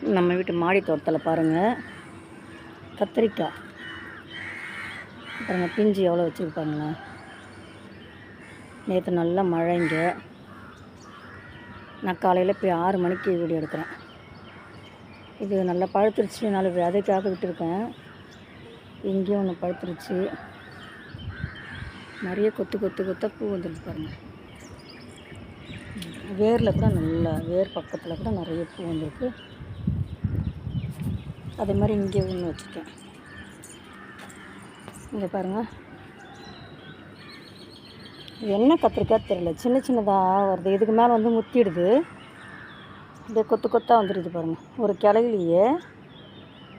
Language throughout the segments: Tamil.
நம்ம வீட்டு மாடி தோட்டத்தில் பாருங்கள், கத்திரிக்காய் பாருங்கள், பிஞ்சு எவ்வளோ வச்சுருப்பாங்களேன். நேற்று நல்லா மழைங்க. நான் காலையில் போய் 6 மணிக்கு வீடியோ எடுக்கிறேன். இது நல்லா பழுத்துருச்சு. நாலு விதைக்காக விட்டுருக்கேன். இங்கேயும் ஒன்று பழுத்துருச்சு. நிறைய கொத்தாக பூ வந்துருக்கு பாருங்கள். வேரில் கூட நல்லா, வேர் பக்கத்தில் கூட நிறைய பூ வந்திருக்கு. அதே மாதிரி இங்கே ஒன்று வச்சுருக்கேன். இங்கே பாருங்கள், இது என்ன கத்திரிக்காய் தெரியல, சின்ன சின்னதாக வருது. இதுக்கு மேலே வந்து முத்திடுது. அப்படியே கொத்தாக வந்துடுது பாருங்கள். ஒரு கிளையிலேயே,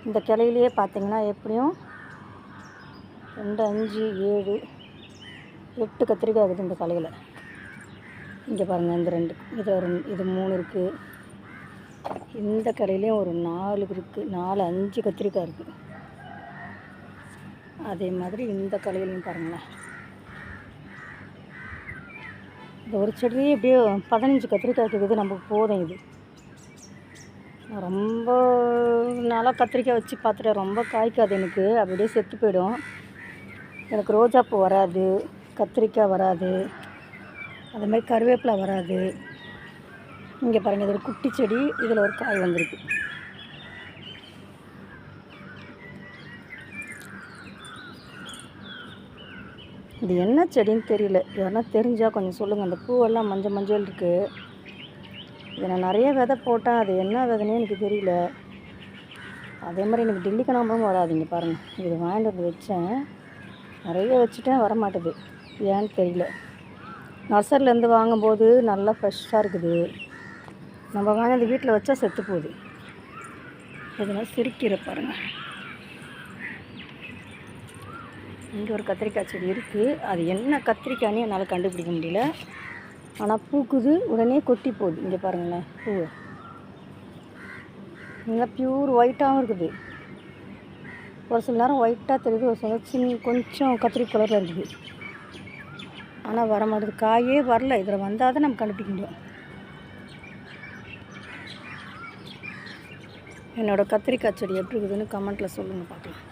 இந்த கிளையிலேயே பார்த்தீங்கன்னா எப்படியும் 2, 5, 7, 8 கத்திரிக்காய் இருக்குது இந்த கிளையில். இங்கே பாருங்கள், இந்த 2, இது 3 இருக்குது. இந்த கடையிலையும் ஒரு 4 இருக்குது, 4, 5 கத்திரிக்காய் இருக்குது. அதே மாதிரி இந்த கடையிலையும் பாருங்களேன், இந்த ஒரு செடியே எப்படியோ 15 கத்திரிக்காய் இருக்குது. நமக்கு போதும். இது ரொம்ப நாளாக கத்திரிக்காய் வச்சு பார்த்துட்டேன், ரொம்ப காய்க்காது எனக்கு, அப்படியே செத்து போயிடும். எனக்கு ரோஜாப்பூ வராது, கத்திரிக்காய் வராது, அதே மாதிரி கருவேப்பிலை வராது. இங்கே பாருங்கள், இது ஒரு குட்டி செடி, இதில் ஒரு காய் வந்திருக்கு. இது என்ன செடின்னு தெரியல, யாருன்னா தெரிஞ்சால் கொஞ்சம் சொல்லுங்கள். அந்த பூவெல்லாம் மஞ்சள் இருக்குது. இதை நான் நிறைய விதை போட்டேன், அது என்ன விதைனே எனக்கு தெரியல. அதே மாதிரி எனக்கு டெல்லி கனகாம்பரம் வராதுங்க பாருங்கள். இது வாங்கிட்டு வந்து வச்சேன், நிறைய வச்சுட்டேன், வரமாட்டேது, ஏன்னு தெரியல. நர்சரிலேருந்து வாங்கும்போது நல்லா ஃப்ரெஷ்ஷாக இருக்குது. நம்ம வாங்கி அந்த வீட்டில் வச்சா செத்து போகுது. இதெல்லாம் சிரிக்கிற பாருங்கள். இங்கே ஒரு கத்திரிக்காய் செடி இருக்குது. அது என்ன கத்திரிக்காய்னு என்னால் கண்டுபிடிக்க முடியல. ஆனால் பூக்குது, உடனே கொட்டி போகுது. இங்கே பாருங்களேன், பூ நல்லா ப்யூர் ஒயிட்டாகவும் இருக்குது. ஒரு சில நேரம் ஒயிட்டாக தெரியுது, ஒரு சில கொஞ்சம் கத்திரி கலரில் இருக்குது. ஆனால் வர மாட்டேது, காயே வரல. இதில் வந்தால் தான் நம்ம கண்டுபிடிக்க முடியும். என்னோடய கத்திரிக்காய் செடி எப்படி இருக்குதுன்னு கமெண்ட்டில் சொல்லுங்கள் பார்க்கலாம்.